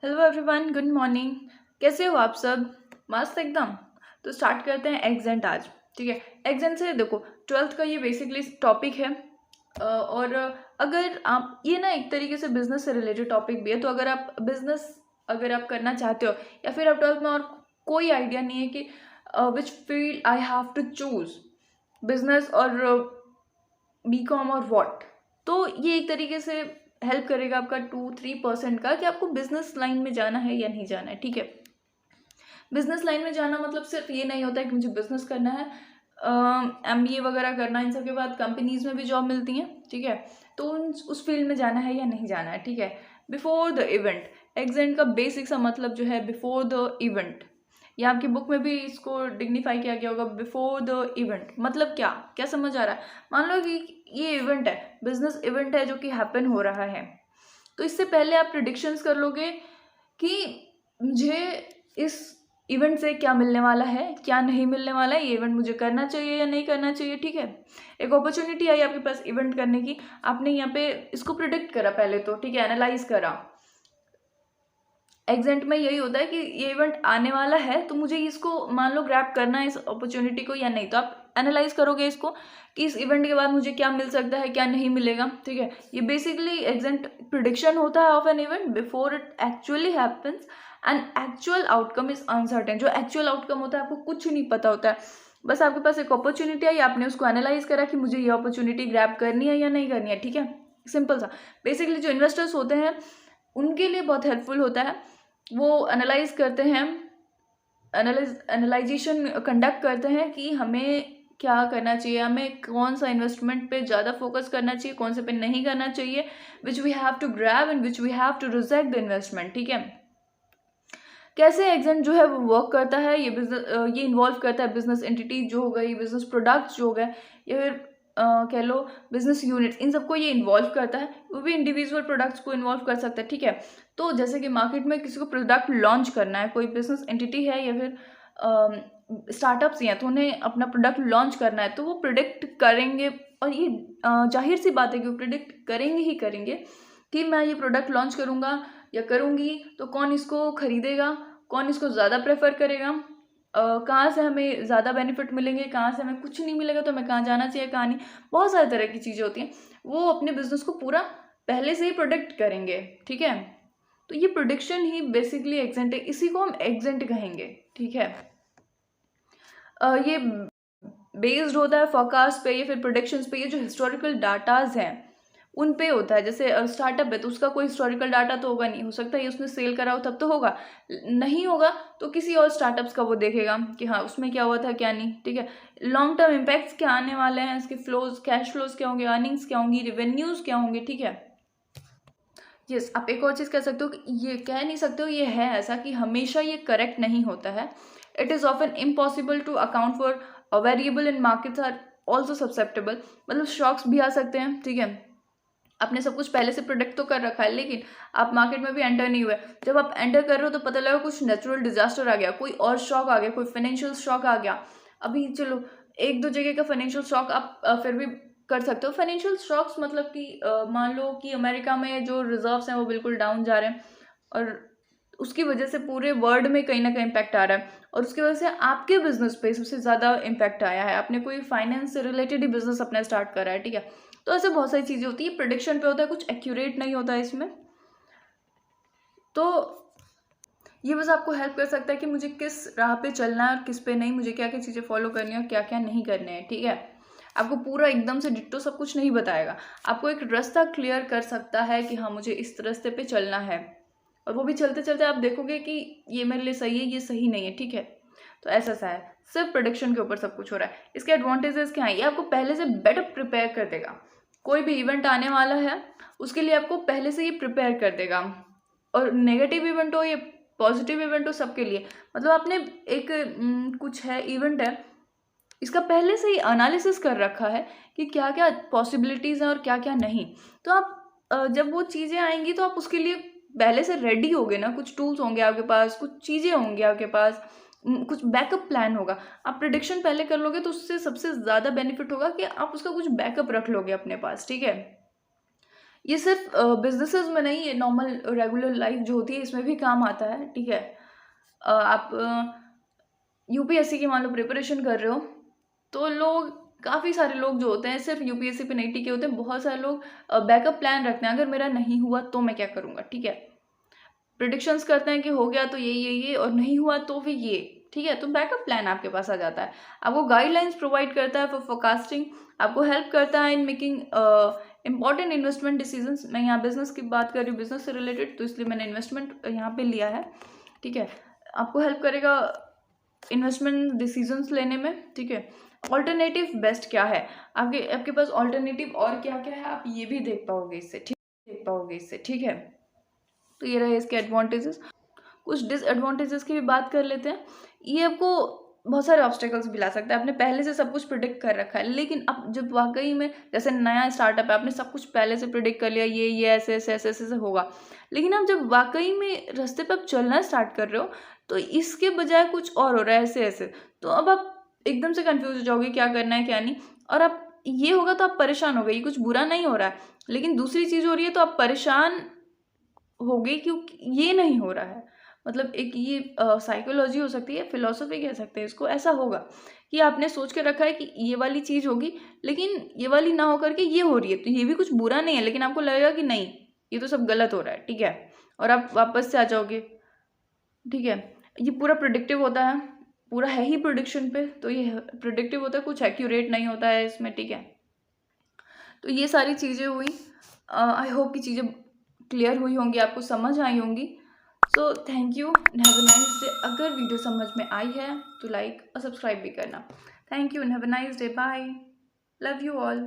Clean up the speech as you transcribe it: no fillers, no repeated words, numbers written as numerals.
Hello everyone, good morning. कैसे हो आप सब? मस्त एकदम। तो स्टार्ट करते हैं एग्जेंट आज। ठीक है, एग्जेंट से देखो, ट्वेल्थ का ये बेसिकली टॉपिक है। और अगर आप ये ना एक तरीके से बिजनेस से रिलेटेड टॉपिक भी है, तो अगर आप बिजनेस अगर आप करना चाहते हो या फिर आप ट्वेल्थ में और कोई आइडिया नहीं है कि which field I have to choose, business और बी कॉम और वॉट, तो ये एक तरीके से हेल्प करेगा आपका 2-3% का कि आपको बिजनेस लाइन में जाना है या नहीं जाना है। ठीक है, बिजनेस लाइन में जाना मतलब सिर्फ ये नहीं होता है कि मुझे बिजनेस करना है, MBA वगैरह करना है, इन सब के बाद कंपनीज में भी जॉब मिलती हैं। ठीक है, तो उस फील्ड में जाना है या नहीं जाना है। ठीक है, बिफोर द इवेंट, एग्जेंट का बेसिक सा मतलब जो है बिफोर द इवेंट, या आपकी बुक में भी इसको डिग्निफाई किया गया होगा। बिफोर द इवेंट मतलब क्या क्या समझ आ रहा है? मान लो कि ये इवेंट है, बिजनेस इवेंट है जो कि हैपन हो रहा है, तो इससे पहले आप प्रिडिक्शंस कर लोगे कि मुझे इस इवेंट से क्या मिलने वाला है, क्या नहीं मिलने वाला है, ये इवेंट मुझे करना चाहिए या नहीं करना चाहिए। ठीक है, एक अपॉर्चुनिटी आई आपके पास इवेंट करने की, आपने यहाँ पे इसको प्रिडिक्ट करा पहले तो। ठीक है, एनालाइज करा। एग्जेंट में यही होता है कि ये इवेंट आने वाला है, तो मुझे इसको मान लो ग्रैब करना है इस अपॉर्चुनिटी को या नहीं, तो आप एनालाइज करोगे इसको कि इस इवेंट के बाद मुझे क्या मिल सकता है, क्या नहीं मिलेगा। ठीक है, ये बेसिकली एग्जेंट प्रिडिक्शन होता है of an event before it actually happens, and actual outcome is uncertain. जो एक्चुअल आउटकम होता है आपको कुछ नहीं पता होता है, बस आपके पास एक अपॉर्चुनिटी आई, आपने उसको एनालाइज करा कि मुझे ये अपॉर्चुनिटी ग्रैब करनी है या नहीं करनी है। ठीक है, सिंपल सा। बेसिकली जो इन्वेस्टर्स होते हैं उनके लिए बहुत हेल्पफुल होता है। वो एनालाइज करते हैं, एनालाइजेशन कंडक्ट करते हैं कि हमें क्या करना चाहिए, हमें कौन सा इन्वेस्टमेंट पे ज़्यादा फोकस करना चाहिए, कौन से पे नहीं करना चाहिए, which we have to grab and which we have to reject the investment. ठीक है, कैसे एग्जेंट जो है वो वर्क करता है, ये बिजनेस ये इन्वॉल्व करता है बिजनेस एंटिटी जो हो गई, बिजनेस प्रोडक्ट्स जो हो गए, या फिर कह लो बिजनेस यूनिट्स, इन सबको ये इन्वॉल्व करता है। वो भी इंडिविजुअल प्रोडक्ट्स को इन्वॉल्व कर सकता है। ठीक है, तो जैसे कि मार्केट में किसी को प्रोडक्ट लॉन्च करना है, कोई बिजनेस एंटिटी है या फिर स्टार्टअप्स हैं, तो उन्हें अपना प्रोडक्ट लॉन्च करना है, तो वो प्रिडिक्ट करेंगे। और ये जाहिर सी बात है कि वो प्रिडिक्ट करेंगे ही करेंगे कि मैं ये प्रोडक्ट लॉन्च करूँगा या करूँगी तो कौन इसको खरीदेगा, कौन इसको ज़्यादा प्रेफर करेगा, कहाँ से हमें ज़्यादा बेनिफिट मिलेंगे, कहाँ से हमें कुछ नहीं मिलेगा तो हमें कहाँ जाना चाहिए, कहाँ नहीं। बहुत सारे तरह की चीज़ें होती हैं, वो अपने बिजनेस को पूरा पहले से ही प्रोडिक्ट करेंगे। ठीक है, तो ये प्रोडिक्शन ही बेसिकली एग्जेंट है, इसी को हम एग्जेंट कहेंगे। ठीक है, ये बेस्ड होता है फोरकास्ट पे या फिर प्रोडिक्शंस पे। ये जो हिस्टोरिकल डाटाज हैं उन पे होता है। जैसे स्टार्टअप है तो उसका कोई हिस्टोरिकल डाटा तो होगा नहीं, हो सकता है उसने सेल करा हो तब तो होगा, नहीं होगा तो किसी और स्टार्टअप्स का वो देखेगा कि हाँ उसमें क्या हुआ था क्या नहीं। ठीक है, लॉन्ग टर्म इम्पैक्ट्स क्या आने वाले हैं, इसके फ्लोज, कैश फ्लोज क्या होंगे, अर्निंग्स क्या होंगी, रेवेन्यूज क्या होंगे। ठीक है, यस, आप एक और चीज़ कह सकते हो कि ये कह नहीं सकते हो ये है ऐसा कि हमेशा ये करेक्ट नहीं होता है। It is often impossible to account for variable in markets are also susceptible, मतलब शॉक्स भी आ सकते हैं। ठीक है, आपने सब कुछ पहले से प्रोडक्ट तो कर रखा है, लेकिन आप मार्केट में भी एंटर नहीं हुए। जब आप एंटर कर रहे हो तो पता लगा कुछ नेचुरल डिजास्टर आ गया, कोई और शॉक आ गया, कोई फाइनेंशियल शॉक आ गया। अभी चलो एक दो जगह का फाइनेंशियल शॉक आप फिर भी कर सकते हो। फाइनेंशियल शॉक्स मतलब कि मान लो कि अमेरिका में जो रिजर्व्स हैं वो बिल्कुल डाउन जा रहे हैं, और उसकी वजह से पूरे वर्ल्ड में कहीं ना कहीं इम्पैक्ट आ रहा है, और उसकी वजह से आपके बिजनेस पे सबसे ज़्यादा इम्पैक्ट आया है। आपने कोई फाइनेंस से रिलेटेड ही बिजनेस अपना स्टार्ट करा है। ठीक है, तो ऐसे बहुत सारी चीज़ें होती है, प्रिडिक्शन पे होता है, कुछ एक्यूरेट नहीं होता है इसमें। तो ये बस आपको हेल्प कर सकता है कि मुझे किस राह पे चलना है और किस पे नहीं, मुझे क्या क्या चीज़ें फॉलो करनी है और क्या क्या नहीं करने हैं। ठीक है, आपको पूरा एकदम से डिट्टो सब कुछ नहीं बताएगा, आपको एक रास्ता क्लियर कर सकता है कि हाँ मुझे इस रास्ते पे चलना है, और वो भी चलते चलते आप देखोगे कि ये मेरे लिए सही है, ये सही नहीं है। ठीक है, तो ऐसा सा है, सिर्फ प्रोडिक्शन के ऊपर सब कुछ हो रहा है। इसके एडवांटेजेस क्या है? ये आपको पहले से बेटर प्रिपेयर कर देगा। कोई भी इवेंट आने वाला है उसके लिए आपको पहले से ही प्रिपेयर कर देगा, और नेगेटिव इवेंट हो या पॉजिटिव इवेंट हो, सबके लिए। मतलब आपने एक कुछ है इवेंट है, इसका पहले से ही एनालिसिस कर रखा है कि क्या क्या पॉसिबिलिटीज़ हैं और क्या क्या नहीं। तो आप जब वो चीज़ें आएंगी तो आप उसके लिए पहले से रेडी होगे ना, कुछ टूल्स होंगे आपके पास, कुछ चीज़ें होंगी आपके पास, कुछ बैकअप प्लान होगा। आप प्रिडिक्शन पहले कर लोगे तो उससे सबसे ज़्यादा बेनिफिट होगा कि आप उसका कुछ बैकअप रख लोगे अपने पास। ठीक है, ये सिर्फ बिजनेसेस में नहीं, ये नॉर्मल रेगुलर लाइफ जो होती है इसमें भी काम आता है, ठीक है। आप यूपीएससी की मान लो प्रिपरेशन कर रहे हो, तो लोग, काफ़ी सारे लोग जो होते हैं सिर्फ यूपीएससी पे नहीं टिके होते हैं, बहुत सारे लोग बैकअप प्लान रखते हैं, अगर मेरा नहीं हुआ तो मैं क्या करूँगा, ठीक है। प्रिडिक्शंस करते हैं कि हो गया तो ये और नहीं हुआ तो भी ये, ठीक है। तो बैकअप प्लान आपके पास आ जाता है, आपको गाइडलाइंस प्रोवाइड करता है फॉर फोरकास्टिंग, आपको हेल्प करता है in making important investment decisions. मैं यहाँ बिजनेस की बात कर रही हूँ, बिजनेस से रिलेटेड, तो इसलिए मैंने इन्वेस्टमेंट यहाँ पे लिया है, ठीक है। आपको हेल्प करेगा इन्वेस्टमेंट डिसीजंस लेने में, ठीक है। ऑल्टरनेटिव बेस्ट क्या है, आपके आपके पास ऑल्टरनेटिव और क्या क्या है, आप ये भी देख पाओगे इससे, ठीक है। तो ये रहे इसके एडवांटेजेस। कुछ डिसएडवांटेजेस की भी बात कर लेते हैं। ये आपको बहुत सारे ऑब्स्टेकल्स भी ला सकता है, आपने पहले से सब कुछ प्रिडिक्ट कर रखा है, लेकिन अब जब वाकई में जैसे नया स्टार्टअप है, आपने सब कुछ पहले से प्रिडिक्ट कर लिया, ये ऐसे ऐसे ऐसे ऐसे होगा, लेकिन अब जब वाकई में रास्ते पे आप चलना स्टार्ट कर रहे हो, तो इसके बजाय कुछ और हो रहा है ऐसे ऐसे, तो अब आप एकदम से कन्फ्यूज हो जाओगे क्या करना है क्या नहीं, और आप ये होगा तो आप परेशान हो गए, ये कुछ बुरा नहीं हो रहा है, लेकिन दूसरी चीज़ हो रही है तो आप परेशान हो गई क्योंकि ये नहीं हो रहा है। मतलब एक ये साइकोलॉजी हो सकती है, फिलॉसफी कह सकते हैं इसको। ऐसा होगा कि आपने सोच के रखा है कि ये वाली चीज़ होगी, लेकिन ये वाली ना होकर के ये हो रही है, तो ये भी कुछ बुरा नहीं है, लेकिन आपको लगेगा कि नहीं, ये तो सब गलत हो रहा है, ठीक है, और आप वापस से आ जाओगे, ठीक है। ये पूरा प्रिडिक्टिव होता है, पूरा है ही प्रिडिक्शन पे, तो ये प्रिडिक्टिव होता है, कुछ एक्यूरेट नहीं होता है इसमें, ठीक है। तो ये सारी चीज़ें हुई, आई होप कि चीज़ें क्लियर हुई होंगी, आपको समझ आई होंगी। So thank you, have a nice day. अगर वीडियो समझ में आई है तो लाइक और सब्सक्राइब भी करना। Thank you, have a nice day, bye, love you all.